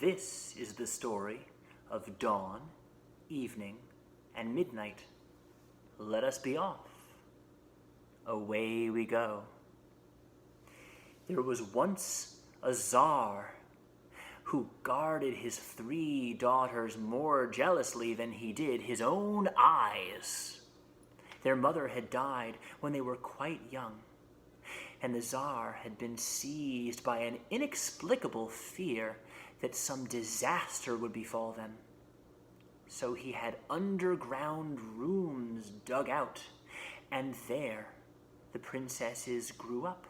This is the story of dawn, evening, and midnight. Let us be off. Away we go. There was once a Tsar who guarded his 3 daughters more jealously than he did his own eyes. Their mother had died when they were quite young, and the Tsar had been seized by an inexplicable fear that some disaster would befall them. So he had underground rooms dug out, and there the princesses grew up.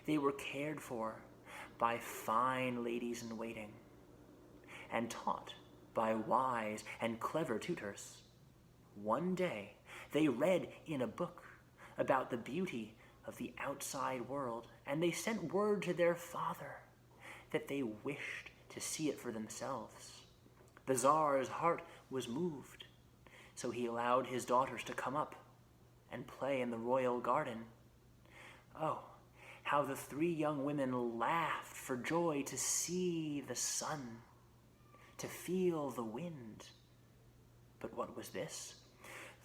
They were cared for by fine ladies-in-waiting and taught by wise and clever tutors. One day they read in a book about the beauty of the outside world, and they sent word to their father that they wished to see it for themselves. The Tsar's heart was moved, so he allowed his daughters to come up and play in the royal garden. Oh, how the 3 young women laughed for joy to see the sun, to feel the wind. But what was this?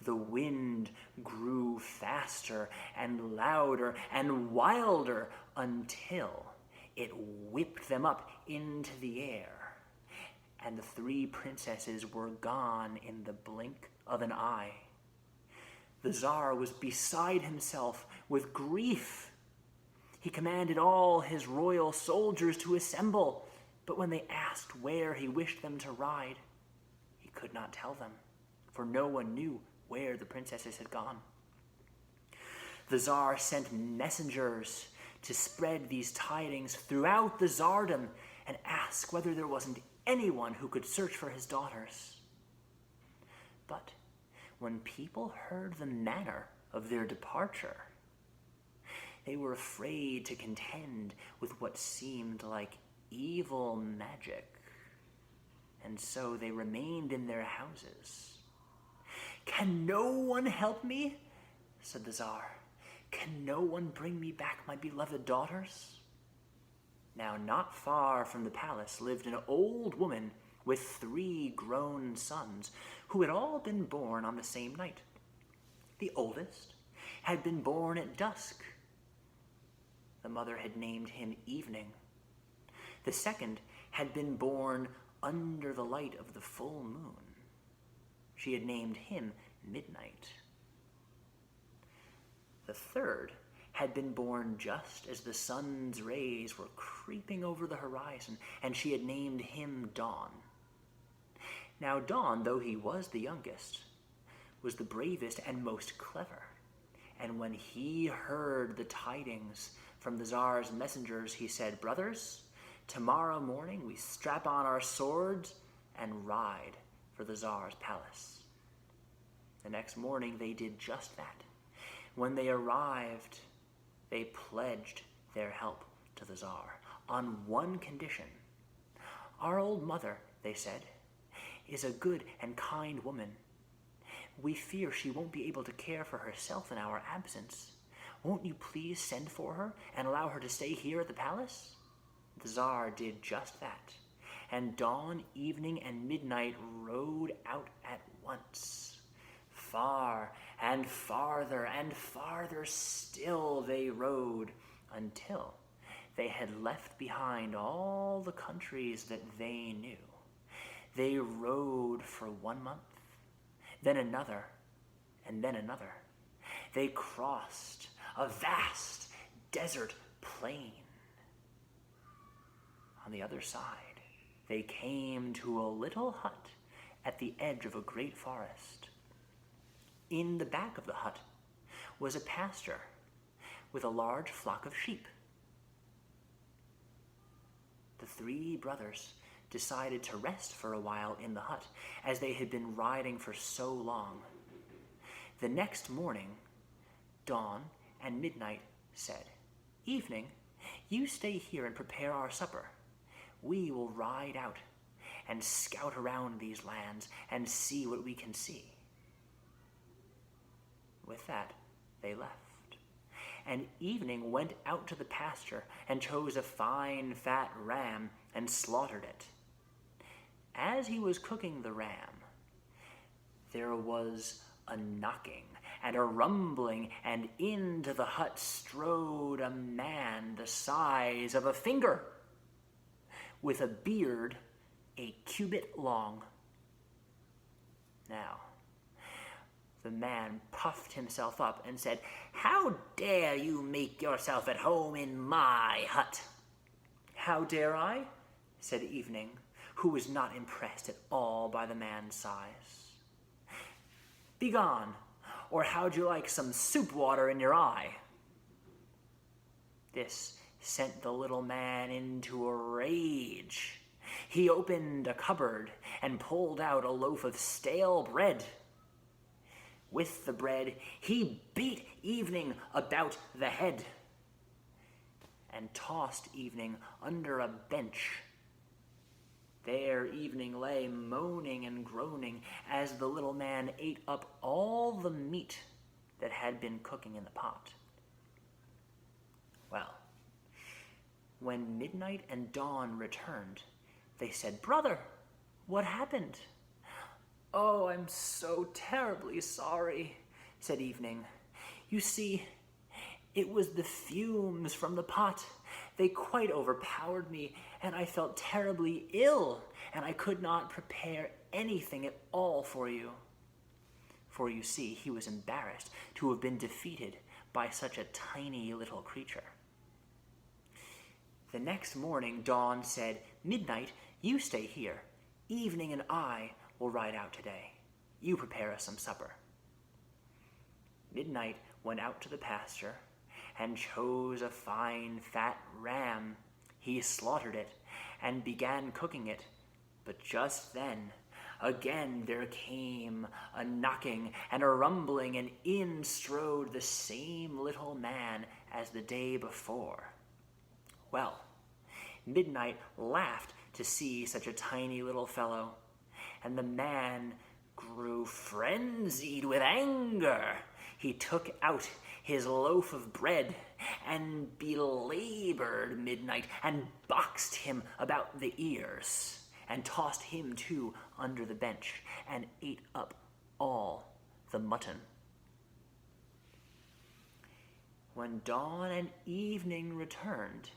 The wind grew faster and louder and wilder until it whipped them up into the air, and the 3 princesses were gone in the blink of an eye. The Tsar was beside himself with grief. He commanded all his royal soldiers to assemble, but when they asked where he wished them to ride, he could not tell them, for no one knew where the princesses had gone. The Tsar sent messengers to spread these tidings throughout the Tsardom and ask whether there wasn't anyone who could search for his daughters. But when people heard the manner of their departure, they were afraid to contend with what seemed like evil magic, and so they remained in their houses. "Can no one help me?" said the Tsar. "Can no one bring me back my beloved daughters?" Now, not far from the palace lived an old woman with 3 grown sons who had all been born on the same night. The oldest had been born at dusk. The mother had named him Evening. The second had been born under the light of the full moon. She had named him Midnight. The third had been born just as the sun's rays were creeping over the horizon, and she had named him Dawn. Now Dawn, though he was the youngest, was the bravest and most clever, and when he heard the tidings from the Tsar's messengers, he said, "Brothers, tomorrow morning we strap on our swords and ride for the Tsar's palace." The next morning they did just that. When they arrived, they pledged their help to the Tsar on one condition. "Our old mother," they said, "is a good and kind woman. We fear she won't be able to care for herself in our absence. Won't you please send for her and allow her to stay here at the palace?" The Tsar did just that, and Dawn, Evening, and Midnight rode out at once. Far and farther and farther still they rode until they had left behind all the countries that they knew. They rode for 1 month, then another, and then another. They crossed a vast desert plain. On the other side, they came to a little hut at the edge of a great forest. In the back of the hut was a pasture with a large flock of sheep. The 3 brothers decided to rest for a while in the hut, as they had been riding for so long. The next morning, Dawn and Midnight said, "Evening, you stay here and prepare our supper. We will ride out and scout around these lands and see what we can see." With that, they left, and Evening went out to the pasture and chose a fine fat ram and slaughtered it. As he was cooking the ram, there was a knocking and a rumbling, and into the hut strode a man the size of a finger, with a beard a cubit long. Now, the man puffed himself up and said, "How dare you make yourself at home in my hut?" "How dare I?" said Evening, who was not impressed at all by the man's size. "Begone, or how'd you like some soup water in your eye?" This sent the little man into a rage. He opened a cupboard and pulled out a loaf of stale bread. With the bread, he beat Evening about the head and tossed Evening under a bench. There Evening lay moaning and groaning as the little man ate up all the meat that had been cooking in the pot. Well, when Midnight and Dawn returned, they said, "Brother, what happened?" "Oh, I'm so terribly sorry," said Evening. "You see, it was the fumes from the pot. They quite overpowered me, and I felt terribly ill, and I could not prepare anything at all for you." For you see, he was embarrassed to have been defeated by such a tiny little creature. The next morning, Dawn said, "Midnight, you stay here. Evening and I will ride out today. You prepare us some supper." Midnight went out to the pasture and chose a fine fat ram. He slaughtered it and began cooking it. But just then, again there came a knocking and a rumbling, and in strode the same little man as the day before. Well, Midnight laughed to see such a tiny little fellow, and the man grew frenzied with anger. He took out his loaf of bread and belabored Midnight and boxed him about the ears and tossed him too under the bench and ate up all the mutton. When Dawn and Evening returned,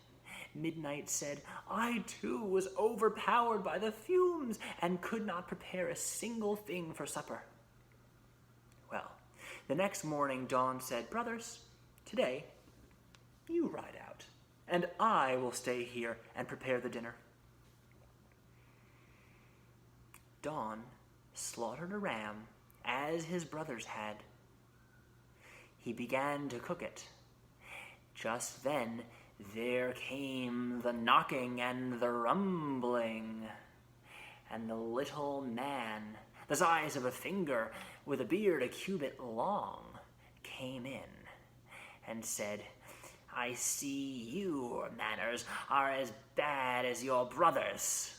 Midnight said, "I too was overpowered by the fumes and could not prepare a single thing for supper." Well, the next morning Dawn said, "Brothers, today you ride out, and I will stay here and prepare the dinner." Dawn slaughtered a ram as his brothers had. He began to cook it. Just then there came the knocking and the rumbling, and the little man, the size of a finger, with a beard a cubit long, came in and said, "I see your manners are as bad as your brothers."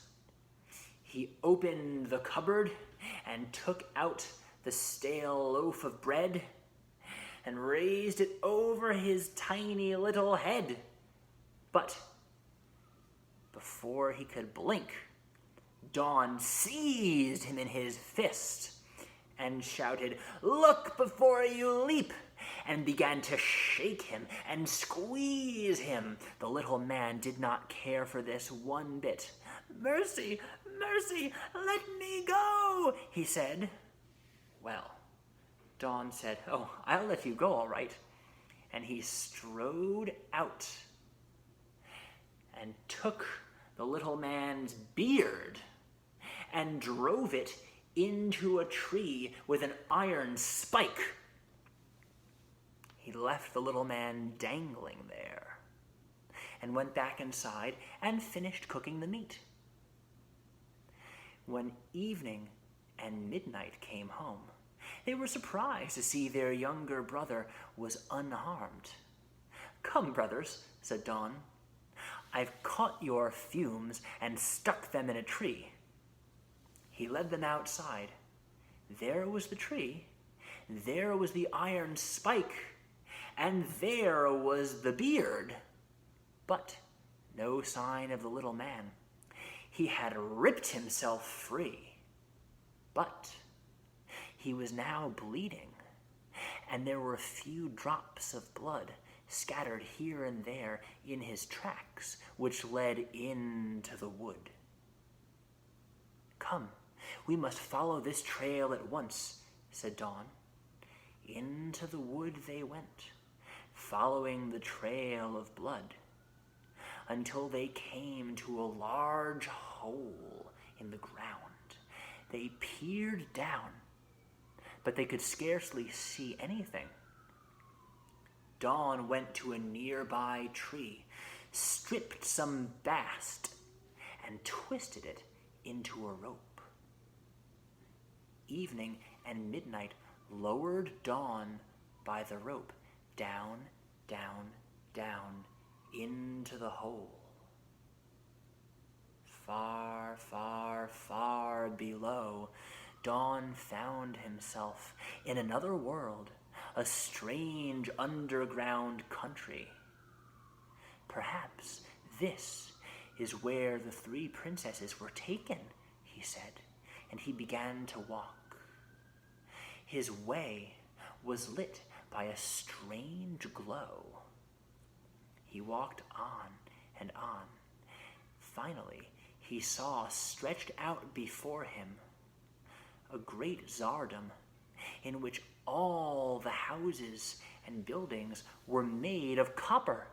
He opened the cupboard and took out the stale loaf of bread and raised it over his tiny little head. But before he could blink, Dawn seized him in his fist and shouted, "Look before you leap," and began to shake him and squeeze him. The little man did not care for this one bit. "Mercy, mercy, let me go," he said. Well, Dawn said, "Oh, I'll let you go, all right." And he strode out and took the little man's beard and drove it into a tree with an iron spike. He left the little man dangling there and went back inside and finished cooking the meat. When Evening and Midnight came home, they were surprised to see their younger brother was unharmed. "Come, brothers," said Dawn. "I've caught your fumes and stuck them in a tree." He led them outside. There was the tree. There was the iron spike. and there was the beard. But no sign of the little man. He had ripped himself free. But he was now bleeding, and there were a few drops of blood scattered here and there in his tracks, which led into the wood. "Come, we must follow this trail at once," said Dawn. Into the wood they went, following the trail of blood, until they came to a large hole in the ground. They peered down, but they could scarcely see anything. Dawn went to a nearby tree, stripped some bast, and twisted it into a rope. Evening and Midnight lowered Dawn by the rope down, down, down into the hole. Far, far, far below, Dawn found himself in another world, a strange underground country. "Perhaps this is where the three princesses were taken," he said, and he began to walk. His way was lit by a strange glow. He walked on and on. Finally, he saw stretched out before him a great tsardom in which all the houses and buildings were made of copper.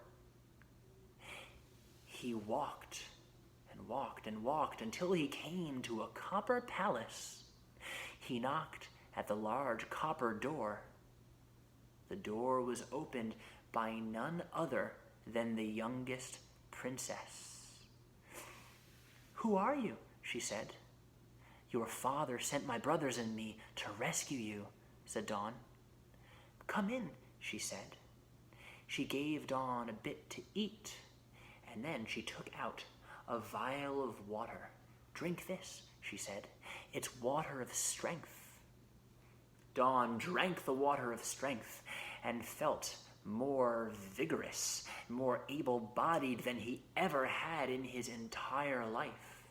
He walked and walked and walked until he came to a copper palace. He knocked at the large copper door. The door was opened by none other than the youngest princess. "Who are you?" she said. "Your father sent my brothers and me to rescue you," said Dawn. "Come in," she said. She gave Dawn a bit to eat, and then she took out a vial of water. "Drink this," she said. "It's water of strength." Dawn drank the water of strength and felt more vigorous, more able-bodied than he ever had in his entire life.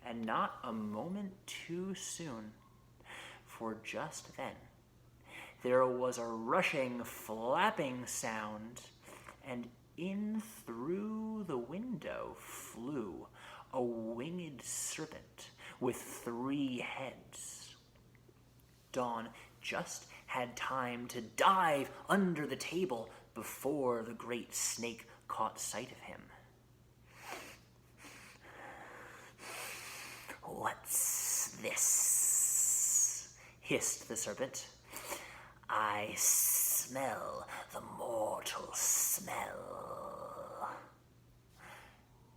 And not a moment too soon, for just then there was a rushing, flapping sound, and in through the window flew a winged serpent with 3 heads. Dawn just had time to dive under the table before the great snake caught sight of him. "What's this?" hissed the serpent. "I smell the mortal smell."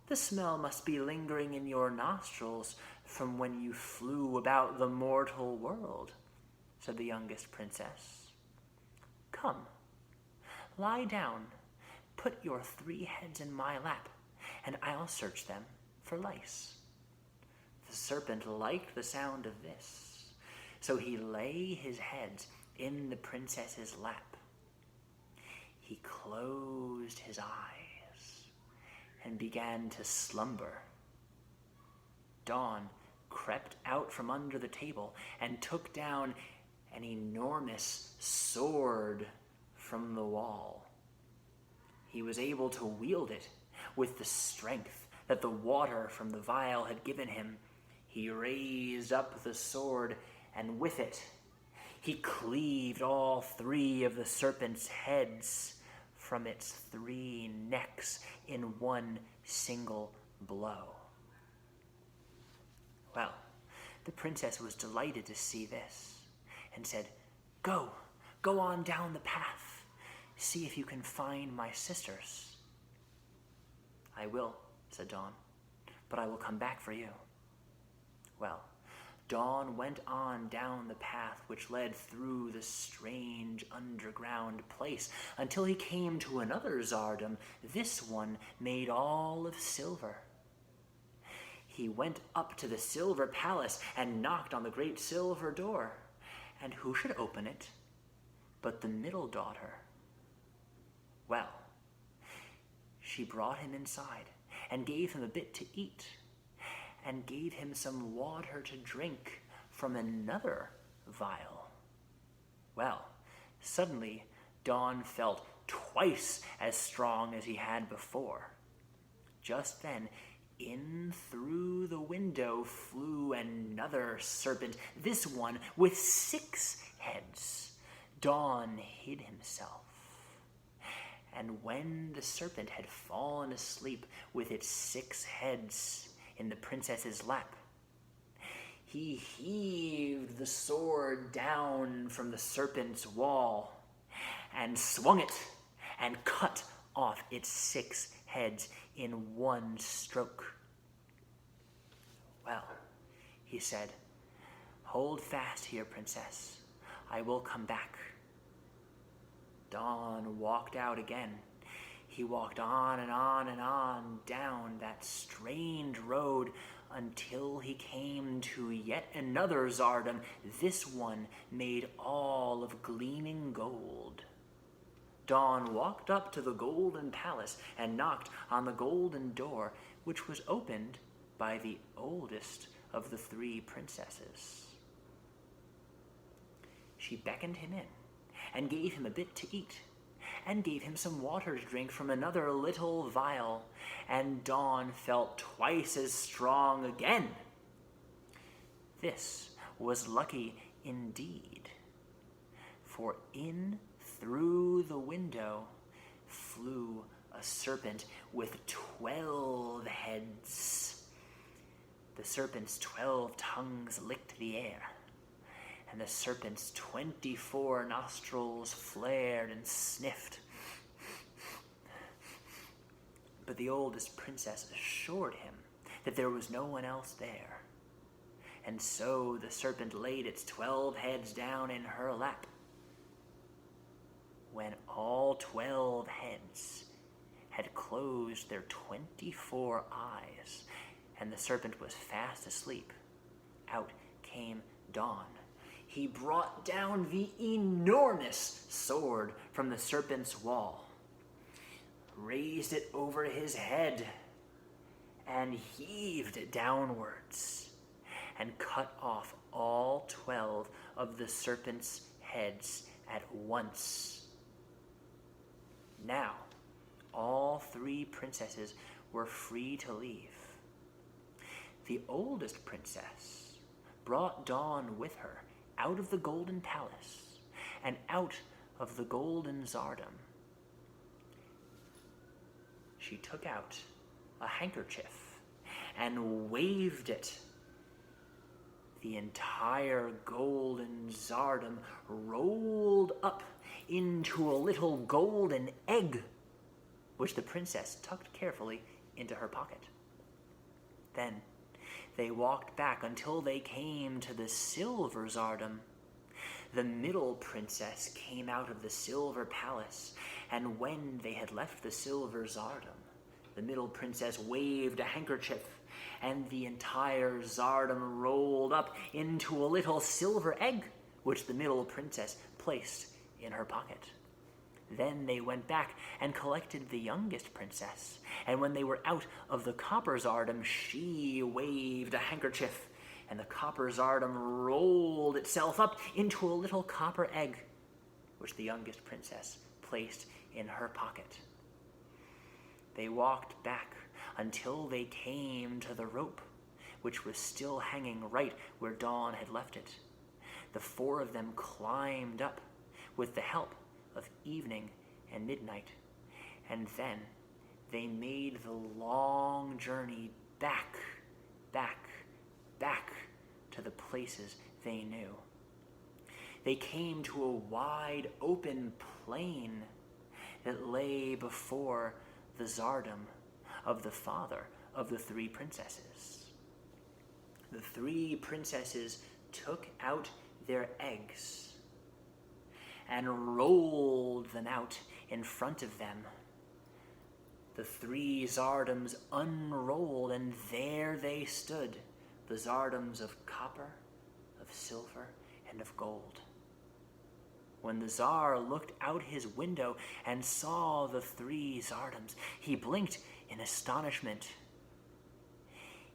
"The smell must be lingering in your nostrils from when you flew about the mortal world," said the youngest princess. "Come, lie down, put your 3 heads in my lap, and I'll search them for lice." The serpent liked the sound of this, so he lay his heads in the princess's lap. He closed his eyes and began to slumber. Dawn crept out from under the table and took down an enormous sword from the wall. He was able to wield it with the strength that the water from the vial had given him. He raised up the sword, and with it, he cleaved all 3 of the serpent's heads from its 3 necks in one single blow. Well, the princess was delighted to see this, and said, Go on down the path. See if you can find my sisters." "I will," said Dawn, "but I will come back for you." Well, Dawn went on down the path which led through the strange underground place until he came to another tsardom, this one made all of silver. He went up to the silver palace and knocked on the great silver door. And who should open it but the middle daughter? Well, she brought him inside and gave him a bit to eat and gave him some water to drink from another vial. Well, suddenly Don felt twice as strong as he had before. Just then, in through the window flew another serpent, this one with 6 heads. Don hid himself. And when the serpent had fallen asleep with its 6 heads in the princess's lap, he heaved the sword down from the serpent's wall and swung it and cut off its 6 heads in one stroke. Well, he said, "Hold fast here, princess. I will come back." Don walked out again. He walked on and on and on down that strange road until he came to yet another tsardom, this one made all of gleaming gold. Don walked up to the golden palace and knocked on the golden door, which was opened by the oldest of the 3 princesses. She beckoned him in and gave him a bit to eat and gave him some water to drink from another little vial, and Don felt twice as strong again. This was lucky indeed, for in through the window flew a serpent with 12 heads. The serpent's 12 tongues licked the air, and the serpent's 24 nostrils flared and sniffed. But the oldest princess assured him that there was no one else there. And so the serpent laid its 12 heads down in her lap. When all 12 heads had closed their 24 eyes, and the serpent was fast asleep, out came Don. He brought down the enormous sword from the serpent's wall, raised it over his head, and heaved it downwards, and cut off all 12 of the serpent's heads at once. Now, all 3 princesses were free to leave. The oldest princess brought Don with her out of the golden palace and out of the golden tsardom. She took out a handkerchief and waved it. The entire golden tsardom rolled up into a little golden egg, which the princess tucked carefully into her pocket. Then they walked back until they came to the silver tsardom. The middle princess came out of the silver palace, and when they had left the silver tsardom, the middle princess waved a handkerchief, and the entire tsardom rolled up into a little silver egg, which the middle princess placed in her pocket. Then they went back and collected the youngest princess, and when they were out of the copper tsardom, she waved a handkerchief, and the copper tsardom rolled itself up into a little copper egg, which the youngest princess placed in her pocket. They walked back until they came to the rope, which was still hanging right where Dawn had left it. The 4 of them climbed up with the help of Evening and Midnight, and then they made the long journey back to the places they knew. They came to a wide open plain that lay before the tsardom of the father of the 3 princesses. The 3 princesses took out their eggs and rolled them out in front of them. The 3 tsardoms unrolled, and there they stood, the tsardoms of copper, of silver, and of gold. When the Tsar looked out his window and saw the 3 tsardoms, he blinked in astonishment.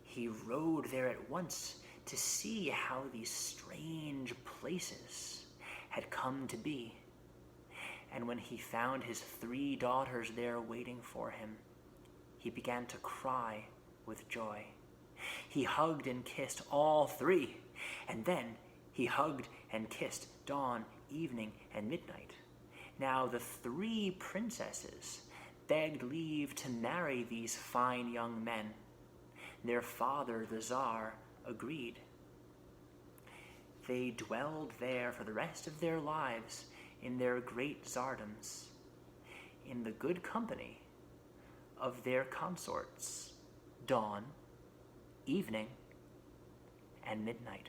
He rode there at once to see how these strange places had come to be. And when he found his 3 daughters there waiting for him, he began to cry with joy. He hugged and kissed all 3, and then he hugged and kissed dawn, evening, and midnight. Now the 3 princesses begged leave to marry these fine young men. Their father, the Tsar, agreed. They dwelled there for the rest of their lives in their great tsardoms, in the good company of their consorts, dawn, evening, and midnight.